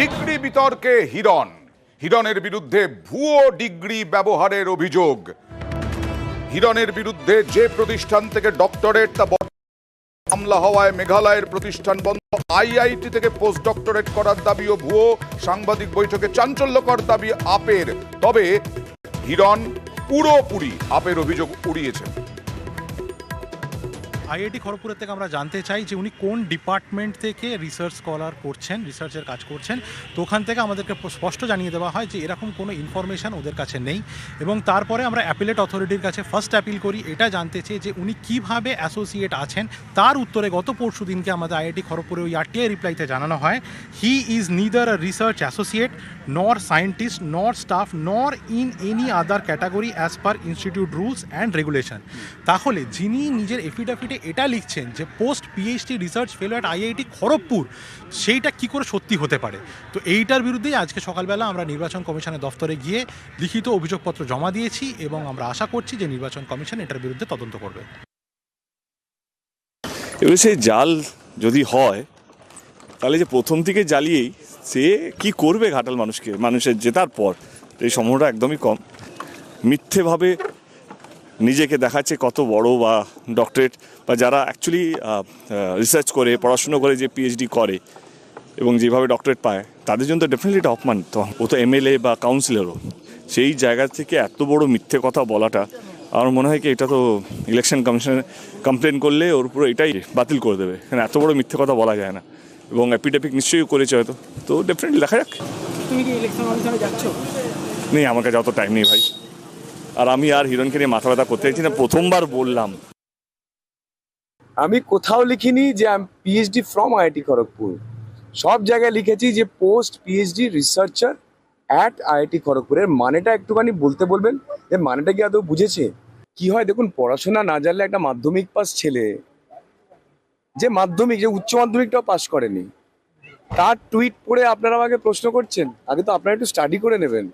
Degree বিতর্কে হিরণের বিরুদ্ধে ভুয়ো ডিগ্রি ব্যবহারের অভিযোগ। হিরণের বিরুদ্ধে যে প্রতিষ্ঠান থেকে ডক্টরেট তা মামলা হওয়ায় মেঘালয়ের প্রতিষ্ঠান বন্ধ। আইআইটি থেকে পোস্ট ডক্টরেট করার দাবিও ভুয়ো। সাংবাদিক বৈঠকে চাঞ্চল্যকর দাবি আপের। তবে হিরণ পুরোপুরি আপের অভিযোগ উড়িয়েছেন। আইআইটি খড়গপুরের থেকে আমরা জানতে চাই যে উনি কোন ডিপার্টমেন্ট থেকে রিসার্চ স্কলার করছেন, রিসার্চের কাজ করছেন। তো ওখান থেকে আমাদেরকে স্পষ্ট জানিয়ে দেওয়া হয় যে এরকম কোনো ইনফরমেশান ওদের কাছে নেই। এবং তারপরে আমরা অ্যাপিলেট অথরিটির কাছে ফার্স্ট অ্যাপিল করি, এটা জানতে চাই যে উনি কীভাবে অ্যাসোসিয়েট আছেন। তার উত্তরে গত পরশু দিনকে আমাদের আইআইটি খড়গপুরে ওই আরটিআই রিপ্লাইতে জানানো হয়, he is neither a research associate নর সায়েন্টিস্ট নর স্টাফ নর in any other category as per institute rules and regulation. তাহলে যিনি নিজের এফিডেভিটে এটা লিখছেন যে post PhD research fellow at IIT Kharagpur, সেইটা কি করে সত্যি হতে পারে? তো এইটার বিরুদ্ধেই আজকে সকালবেলা আমরা নির্বাচন কমিশনের দফতরে গিয়ে লিখিত অভিযোগপত্র জমা দিয়েছি এবং আমরা আশা করছি যে নির্বাচন কমিশন এটার বিরুদ্ধে তদন্ত করবে। এবার সেই জাল যদি হয় তাহলে যে প্রথম থেকে জ্বালিয়েই সে কি করবে ঘাটাল মানুষের জেতার পর, এই সম্ভাবনাটা একদমই কম। মিথ্যেভাবে নিজেকে দেখাচ্ছে কত বড়, বা ডক্টরেট বা যারা অ্যাকচুয়ালি রিসার্চ করে পড়াশুনো করে যে পিএইচডি করে এবং যেভাবে ডক্টরেট পায় তাদের জন্য তো ডেফিনেটলি এটা অপমানিত। ও তো এমএলএ বা কাউন্সিলরও, সেই জায়গা থেকে এত বড় মিথ্যে কথা বলাটা আমার মনে হয় কি এটা তো ইলেকশন কমিশনে কমপ্লেন করলে ওর উপরে এটাই বাতিল করে দেবে, কারণ এত বড় মিথ্যে কথা বলা যায় না। এবং অ্যাপিডেপিক নিশ্চয়ই করেছে হয়তো, তো ডেফিনেটলি দেখা যাক। তুমি কি ইলেকশন কমিশনে যাচ্ছ? নেই, আমার কাছে অত টাইম নেই ভাই। আর আমি আর হিরণকে নিয়ে মাথা ব্যথা করতে চাইছি না, প্রথমবার বললাম। আমি কোথাও লিখিনি যে আমি পিএইচডি ফ্রম আইআইটি খড়গপুর। সব জায়গায় লিখেছি যে post PhD researcher at IIT খড়গপুরের মানেটা একটুখানি বলতে বলবেন, যে মানেটা কি আদৌ বুঝেছে? কি হয় দেখুন, পড়াশোনা না জানলে একটা মাধ্যমিক পাস ছেলে, যে মাধ্যমিক যে উচ্চ মাধ্যমিকটাও পাস করেনি, তার টুইট পড়ে আপনারা আমাকে প্রশ্ন করছেন। আগে তো আপনারা একটু স্টাডি করে নেবেন।